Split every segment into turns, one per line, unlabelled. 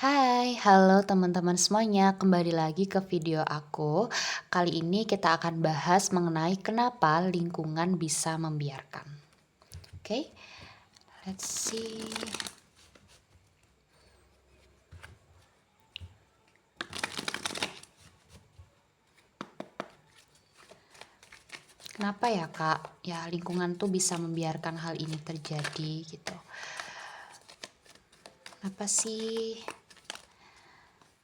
Hai, halo teman-teman semuanya, kembali lagi ke video aku. Kali ini kita akan bahas mengenai kenapa lingkungan bisa membiarkan. Oke, let's see. Kenapa ya Kak? Ya lingkungan tuh bisa membiarkan hal ini terjadi gitu. Apa sih?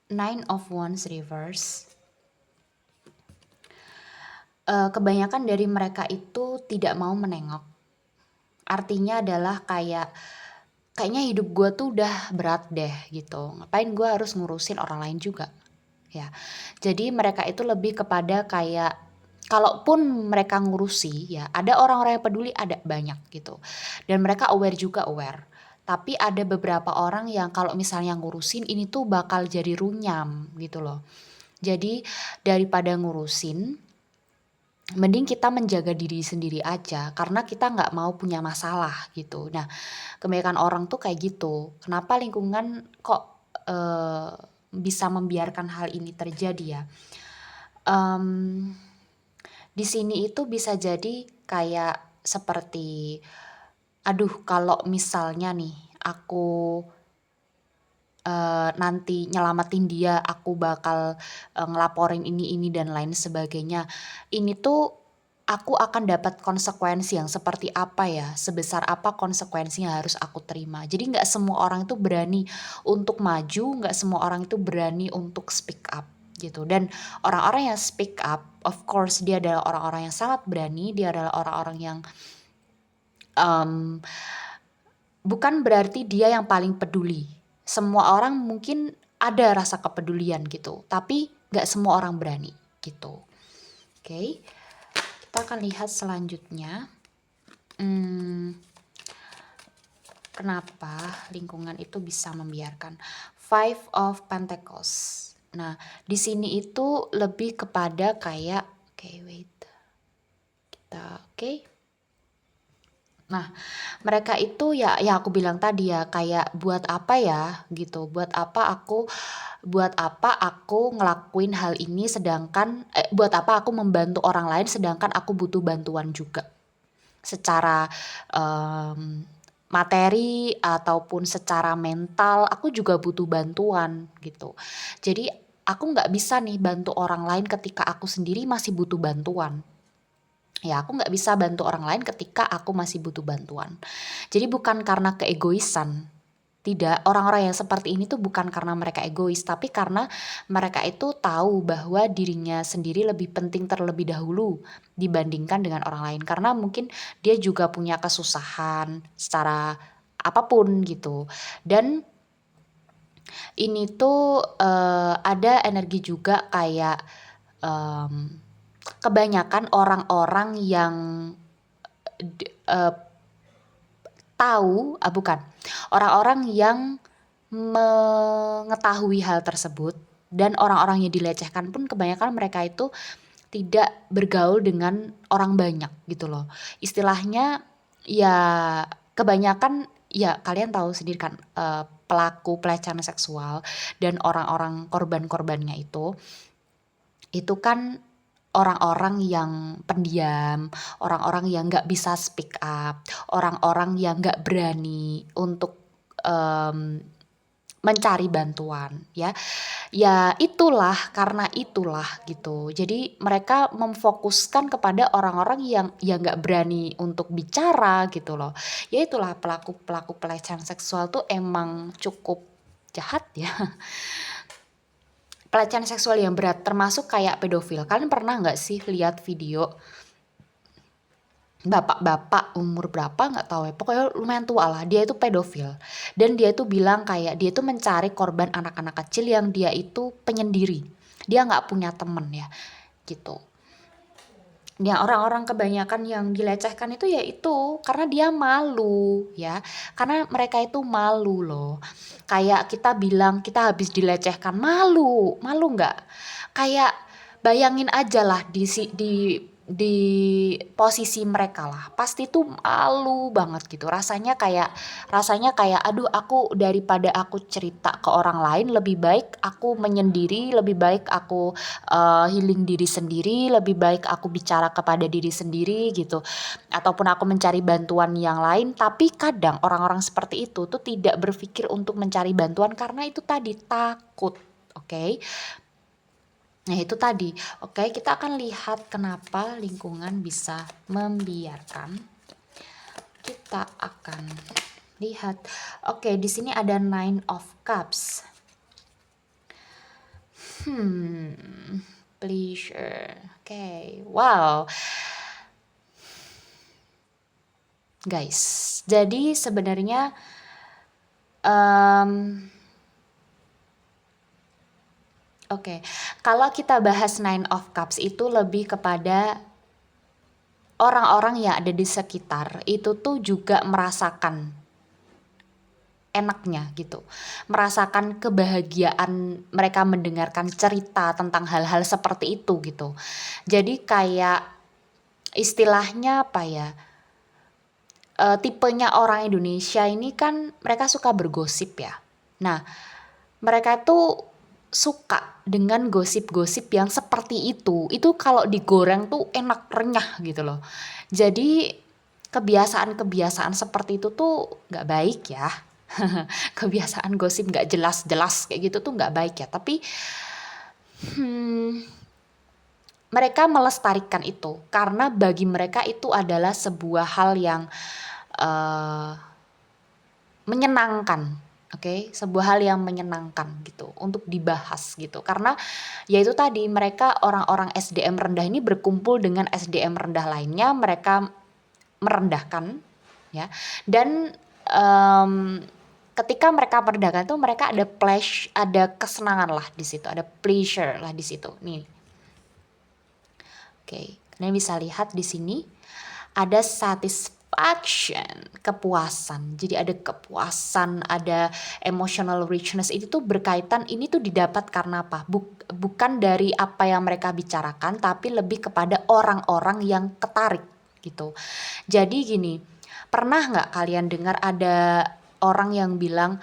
Nine of Wands reverse. Kebanyakan dari mereka itu tidak mau menengok. Artinya adalah kayaknya hidup gue tuh udah berat deh gitu. Ngapain gue harus ngurusin orang lain juga ya. Jadi mereka itu lebih kepada kayak kalaupun mereka ngurusi ya, ada orang-orang yang peduli, ada banyak gitu. Dan mereka aware juga aware. Tapi ada beberapa orang yang kalau misalnya ngurusin ini tuh bakal jadi runyam gitu loh. Jadi daripada ngurusin, mending kita menjaga diri sendiri aja karena kita nggak mau punya masalah gitu. Nah, kebanyakan orang tuh kayak gitu. Kenapa lingkungan kok bisa membiarkan hal ini terjadi ya? Di sini itu bisa jadi kayak seperti, aduh kalau misalnya nih aku nanti nyelamatin dia, aku bakal ngelaporin ini dan lain sebagainya. Ini tuh aku akan dapat konsekuensi yang seperti apa ya, sebesar apa konsekuensinya harus aku terima. Jadi nggak semua orang itu berani untuk maju, nggak semua orang itu berani untuk speak up gitu. Dan orang-orang yang speak up, of course dia adalah orang-orang yang sangat berani, dia adalah orang-orang yang bukan berarti dia yang paling peduli. Semua orang mungkin ada rasa kepedulian gitu, tapi nggak semua orang berani gitu. Oke, kita akan lihat selanjutnya. Kenapa lingkungan itu bisa membiarkan? Five of Pentacles. Nah, di sini itu lebih kepada kayak, Nah, mereka itu ya aku bilang tadi ya kayak buat apa ya gitu, buat apa aku ngelakuin hal ini sedangkan buat apa aku membantu orang lain sedangkan aku butuh bantuan juga. Secara materi ataupun secara mental aku juga butuh bantuan gitu. Jadi aku nggak bisa nih bantu orang lain ketika aku sendiri masih butuh bantuan. Ya aku nggak bisa bantu orang lain ketika aku masih butuh bantuan. Jadi bukan karena keegoisan, tidak, orang-orang yang seperti ini tuh bukan karena mereka egois, tapi karena mereka itu tahu bahwa dirinya sendiri lebih penting terlebih dahulu dibandingkan dengan orang lain. Karena mungkin dia juga punya kesusahan secara apapun gitu. Dan ini tuh ada energi juga kayak kebanyakan orang-orang yang bukan, orang-orang yang mengetahui hal tersebut dan orang-orang yang dilecehkan pun kebanyakan mereka itu tidak bergaul dengan orang banyak gitu loh. Istilahnya ya kebanyakan ya kalian tahu sendiri kan pelaku pelecehan seksual dan orang-orang korban-korbannya itu kan orang-orang yang pendiam, orang-orang yang nggak bisa speak up, orang-orang yang nggak berani untuk mencari bantuan ya. Ya itulah, karena itulah gitu. Jadi mereka memfokuskan kepada orang-orang yang nggak berani untuk bicara gitu loh. Ya itulah pelaku-pelaku pelecehan seksual tuh emang cukup jahat ya. Pelecehan seksual yang berat termasuk kayak pedofil. Kalian pernah nggak sih lihat video bapak-bapak umur berapa nggak tahu ya, pokoknya lumayan tua lah, dia itu pedofil dan dia itu bilang kayak dia itu mencari korban anak-anak kecil yang dia itu penyendiri, dia nggak punya temen ya gitu. Ya orang-orang kebanyakan yang dilecehkan itu ya itu karena dia malu ya, karena mereka itu malu loh. Kayak kita bilang kita habis dilecehkan, malu nggak? Kayak bayangin aja lah di di posisi mereka lah, pasti tuh malu banget gitu. Rasanya kayak aduh, aku daripada aku cerita ke orang lain, lebih baik aku menyendiri, lebih baik aku healing diri sendiri, lebih baik aku bicara kepada diri sendiri gitu. Ataupun aku mencari bantuan yang lain, tapi kadang orang-orang seperti itu tuh tidak berpikir untuk mencari bantuan karena itu tadi takut. Oke. Nah, itu tadi. Oke, kita akan lihat kenapa lingkungan bisa membiarkan. Kita akan lihat. Oke, di sini ada Nine of Cups. Pleasure. Oke, wow. Guys, jadi sebenarnya oke, kalau kita bahas Nine of Cups itu lebih kepada orang-orang yang ada di sekitar itu tuh juga merasakan enaknya gitu. Merasakan kebahagiaan mereka mendengarkan cerita tentang hal-hal seperti itu gitu. Jadi kayak istilahnya apa ya? Tipenya orang Indonesia ini kan mereka suka bergosip ya. Nah, mereka itu suka dengan gosip-gosip yang seperti itu. Itu kalau digoreng tuh enak renyah gitu loh. Jadi kebiasaan-kebiasaan seperti itu tuh nggak baik ya. Kebiasaan gosip nggak jelas-jelas kayak gitu tuh nggak baik ya. Tapi mereka melestarikan itu karena bagi mereka itu adalah sebuah hal yang menyenangkan. Oke, sebuah hal yang menyenangkan gitu untuk dibahas gitu. Karena ya itu tadi, mereka orang-orang SDM rendah ini berkumpul dengan SDM rendah lainnya, mereka merendahkan ya. Dan ketika mereka merendahkan itu mereka ada ada kesenangan lah di situ, ada pleasure lah di situ. Nih. Oke, kalian bisa lihat di sini ada satisfaction, kepuasan. Jadi ada kepuasan, ada emotional richness. Itu tuh berkaitan, ini tuh didapat karena apa? Bukan dari apa yang mereka bicarakan, tapi lebih kepada orang-orang yang ketarik gitu. Jadi gini, pernah nggak kalian dengar ada orang yang bilang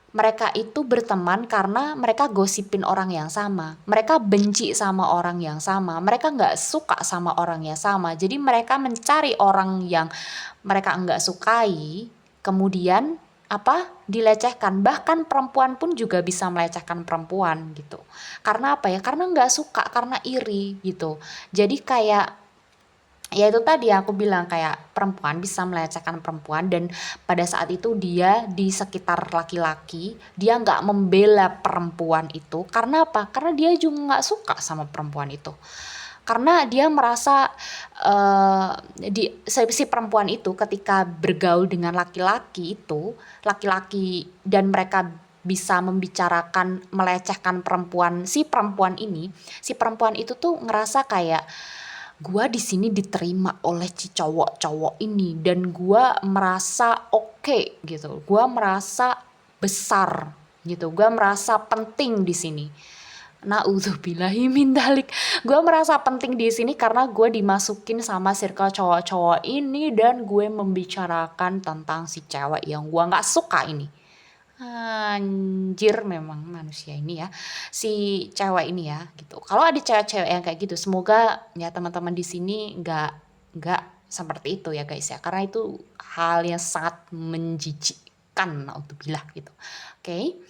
mereka itu berteman karena mereka gosipin orang yang sama. Mereka benci sama orang yang sama. Mereka nggak suka sama orang yang sama. Jadi mereka mencari orang yang mereka nggak sukai. Kemudian dilecehkan. Bahkan perempuan pun juga bisa melecehkan perempuan gitu. Karena apa ya? Karena nggak suka, karena iri gitu. Jadi kayak ya itu tadi aku bilang kayak perempuan bisa melecehkan perempuan, dan pada saat itu dia di sekitar laki-laki, dia nggak membela perempuan itu karena apa? Karena dia juga nggak suka sama perempuan itu. Karena dia merasa si perempuan itu ketika bergaul dengan laki-laki itu, laki-laki dan mereka bisa membicarakan melecehkan perempuan, si perempuan itu tuh ngerasa kayak gua di sini diterima oleh si cowok-cowok ini dan gua merasa oke gitu. Gua merasa besar gitu. Gua merasa penting di sini. Naudzubillahi min dzalik. Gua merasa penting di sini karena gue dimasukin sama circle cowok-cowok ini dan gue membicarakan tentang si cewek yang gua nggak suka ini. Anjir memang manusia ini ya, si cewek ini ya gitu. Kalau ada cewek-cewek yang kayak gitu, semoga ya teman-teman di sini nggak seperti itu ya guys ya, karena itu hal yang sangat menjijikkan naudzubillah gitu. Oke.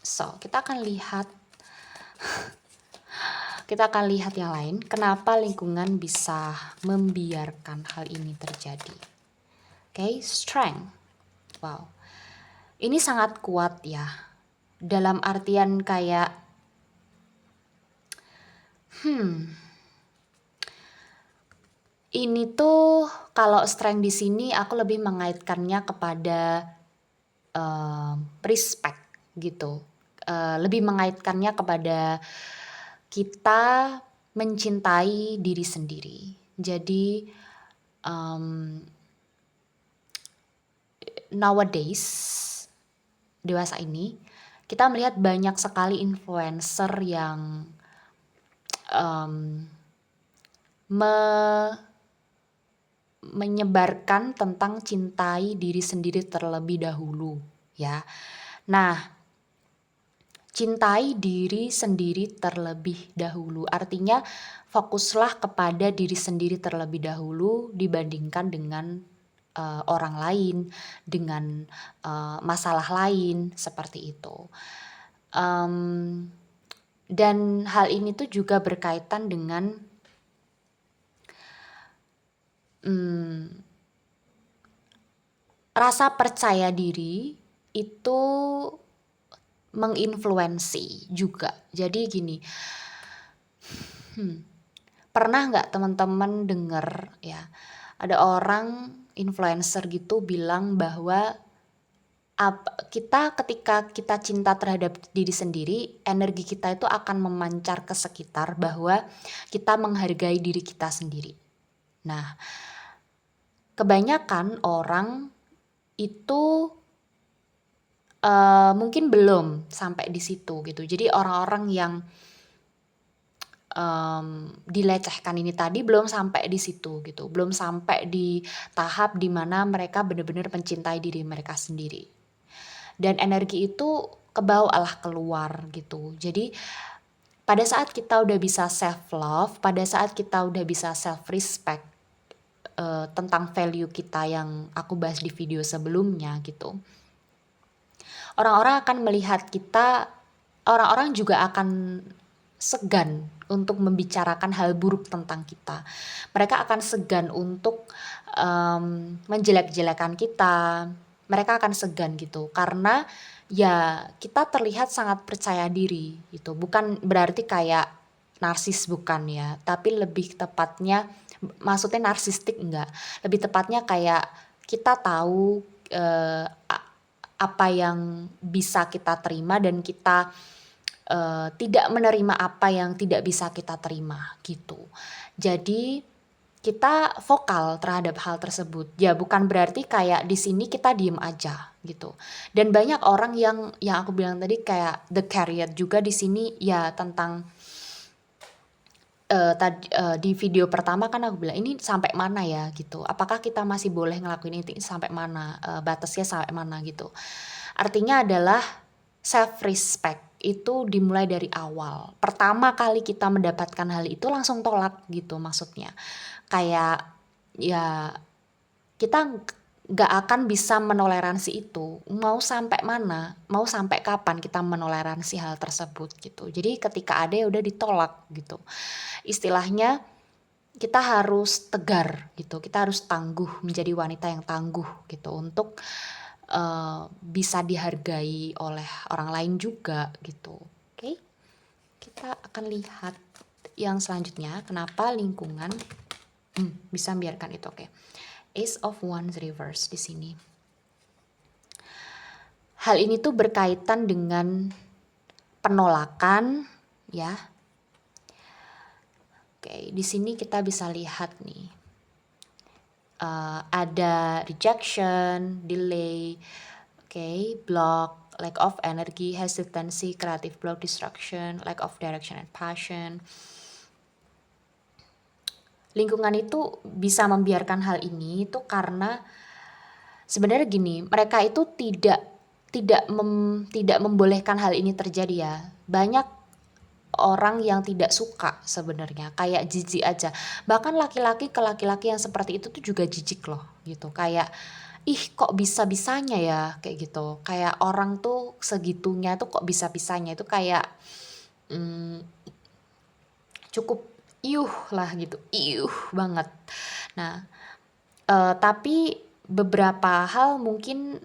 So, kita akan lihat yang lain, kenapa lingkungan bisa membiarkan hal ini terjadi. Oke, strength. Wow. Ini sangat kuat ya. Dalam artian kayak ini tuh kalau strength di sini aku lebih mengaitkannya kepada respect gitu. Lebih mengaitkannya kepada kita mencintai diri sendiri. Jadi nowadays dewasa ini kita melihat banyak sekali influencer yang me- menyebarkan tentang cintai diri sendiri terlebih dahulu ya. Nah, cintai diri sendiri terlebih dahulu artinya fokuslah kepada diri sendiri terlebih dahulu dibandingkan dengan orang lain, dengan masalah lain seperti itu. Dan hal ini tuh juga berkaitan dengan rasa percaya diri itu menginfluensi juga. Jadi gini, pernah nggak teman-teman denger ya, ada orang influencer gitu bilang bahwa kita ketika kita cinta terhadap diri sendiri, energi kita itu akan memancar ke sekitar bahwa kita menghargai diri kita sendiri. Nah, kebanyakan orang itu mungkin belum sampai di situ gitu. Jadi orang-orang yang dilecehkan ini tadi belum sampai di situ gitu, belum sampai di tahap dimana mereka benar-benar mencintai diri mereka sendiri. Dan energi itu kebawalah keluar gitu. Jadi pada saat kita udah bisa self love, pada saat kita udah bisa self respect tentang value kita yang aku bahas di video sebelumnya gitu. Orang-orang akan melihat kita, orang-orang juga akan segan untuk membicarakan hal buruk tentang kita. Mereka akan segan untuk menjelek-jelekan kita. Mereka akan segan gitu karena ya kita terlihat sangat percaya diri gitu. Bukan berarti kayak narsis, bukan ya, tapi lebih tepatnya maksudnya narsistik enggak. Lebih tepatnya kayak kita tahu apa yang bisa kita terima dan kita tidak menerima apa yang tidak bisa kita terima gitu. Jadi kita vokal terhadap hal tersebut. Ya bukan berarti kayak di sini kita diem aja gitu. Dan banyak orang yang aku bilang tadi kayak the carrier juga di sini ya tentang di video pertama kan aku bilang ini sampai mana ya gitu. Apakah kita masih boleh ngelakuin ini sampai mana, batasnya sampai mana gitu. Artinya adalah self respect itu dimulai dari awal. Pertama kali kita mendapatkan hal itu langsung tolak gitu maksudnya. Kayak ya kita nggak akan bisa menoleransi itu. Mau sampai mana, mau sampai kapan kita menoleransi hal tersebut gitu. Jadi ketika ada ya udah ditolak gitu. Istilahnya kita harus tegar gitu. Kita harus tangguh, menjadi wanita yang tangguh gitu untuk bisa dihargai oleh orang lain juga gitu. Oke, kita akan lihat yang selanjutnya. Kenapa lingkungan bisa membiarkan itu? Oke, Ace of Wands reverse di sini. Hal ini tuh berkaitan dengan penolakan, ya. Oke, di sini kita bisa lihat nih. Ada rejection, delay, block, lack of energy, hesitancy, creative block, distraction, lack of direction and passion. Lingkungan itu bisa membiarkan hal ini itu karena sebenarnya gini, mereka itu tidak membolehkan hal ini terjadi ya. Banyak orang yang tidak suka sebenarnya, kayak jijik aja. Bahkan laki-laki ke laki-laki yang seperti itu tuh juga jijik loh gitu. Kayak ih kok bisa-bisanya ya kayak gitu. Kayak orang tuh segitunya tuh kok bisa-bisanya itu kayak cukup lah gitu. Banget. Nah, tapi beberapa hal mungkin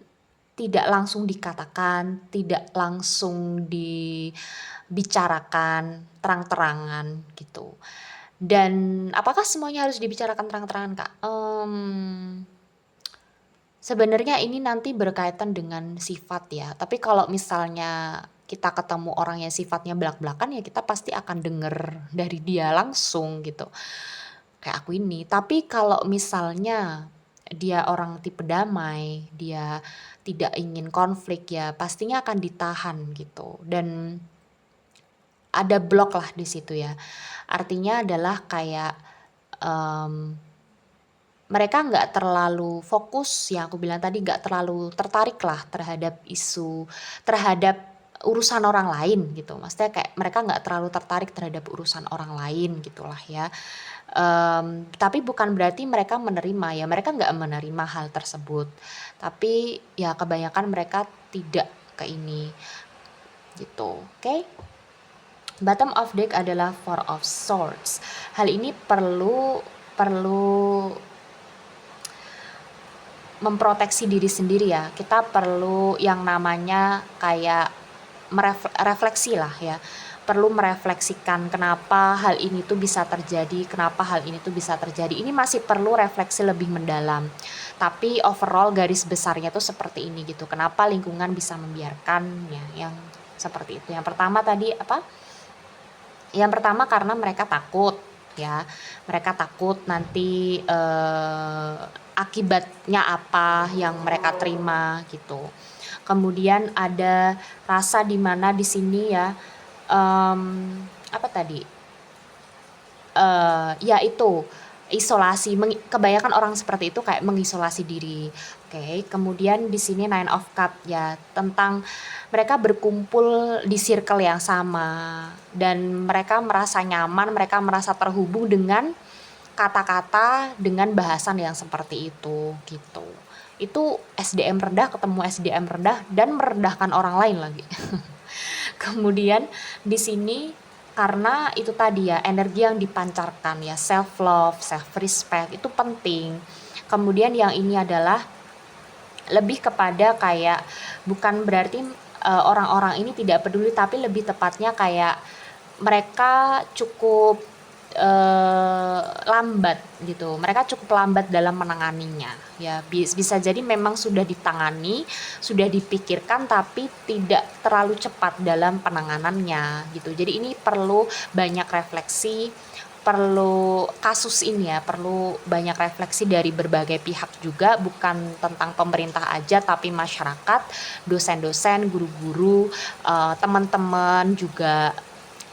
tidak langsung dikatakan, tidak langsung dibicarakan terang-terangan gitu. Dan apakah semuanya harus dibicarakan terang-terangan, Kak? Sebenarnya ini nanti berkaitan dengan sifat ya. Tapi kalau misalnya kita ketemu orang yang sifatnya belak-belakan ya kita pasti akan denger dari dia langsung gitu. Kayak aku ini. Tapi kalau misalnya dia orang tipe damai, dia tidak ingin konflik ya pastinya akan ditahan gitu. Dan ada blok lah di situ ya. Artinya adalah kayak mereka nggak terlalu fokus, yang aku bilang tadi, nggak terlalu tertarik lah terhadap isu, terhadap urusan orang lain gitu. Maksudnya kayak mereka nggak terlalu tertarik terhadap urusan orang lain gitulah ya. Tapi bukan berarti mereka menerima ya, mereka nggak menerima hal tersebut. Tapi ya kebanyakan mereka tidak ke ini gitu, oke? Bottom of deck adalah Four of Swords. Hal ini perlu memproteksi diri sendiri ya. Kita perlu yang namanya kayak refleksi lah ya. Perlu merefleksikan kenapa hal ini tuh bisa terjadi, kenapa hal ini tuh bisa terjadi. Ini masih perlu refleksi lebih mendalam. Tapi overall garis besarnya tuh seperti ini gitu. Kenapa lingkungan bisa membiarkannya yang seperti itu. Yang pertama tadi apa? Yang pertama karena mereka takut ya. Mereka takut nanti akibatnya apa yang mereka terima gitu. Kemudian ada rasa di mana di sini ya, apa tadi? Ya itu isolasi, kebanyakan orang seperti itu kayak mengisolasi diri. Oke, kemudian di sini Nine of Cups ya, tentang mereka berkumpul di circle yang sama dan mereka merasa nyaman, mereka merasa terhubung dengan kata-kata, dengan bahasan yang seperti itu gitu. Itu SDM rendah ketemu SDM rendah dan merendahkan orang lain lagi. Kemudian di sini karena itu tadi ya, energi yang dipancarkan ya, self love, self respect itu penting. Kemudian yang ini adalah lebih kepada kayak bukan berarti orang-orang ini tidak peduli, tapi lebih tepatnya kayak mereka cukup lambat gitu. Mereka cukup lambat dalam menanganinya ya. Bisa jadi memang sudah ditangani, sudah dipikirkan, tapi tidak terlalu cepat dalam penanganannya gitu. Jadi ini perlu banyak refleksi, perlu kasus ini ya, perlu banyak refleksi dari berbagai pihak juga, bukan tentang pemerintah aja, tapi masyarakat, dosen-dosen, guru-guru, teman-teman juga,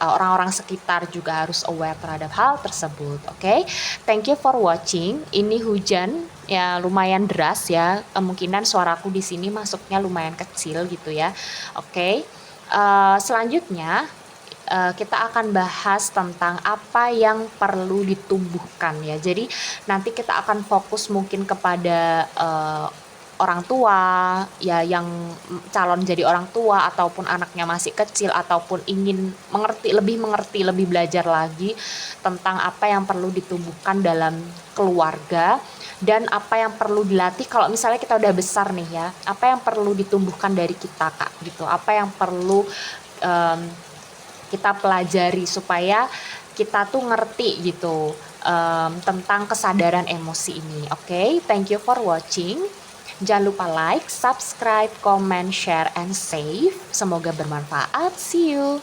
orang-orang sekitar juga harus aware terhadap hal tersebut. Oke, thank you for watching. Ini hujan ya lumayan deras ya, kemungkinan suaraku di sini masuknya lumayan kecil gitu ya. Oke, selanjutnya kita akan bahas tentang apa yang perlu ditumbuhkan ya. Jadi nanti kita akan fokus mungkin kepada orang tua ya, yang calon jadi orang tua ataupun anaknya masih kecil ataupun ingin mengerti, lebih belajar lagi tentang apa yang perlu ditumbuhkan dalam keluarga dan apa yang perlu dilatih kalau misalnya kita udah besar nih ya, apa yang perlu ditumbuhkan dari kita Kak gitu, apa yang perlu kita pelajari supaya kita tuh ngerti gitu tentang kesadaran emosi ini. Oke, thank you for watching. Jangan lupa like, subscribe, comment, share, and save. Semoga bermanfaat. See you.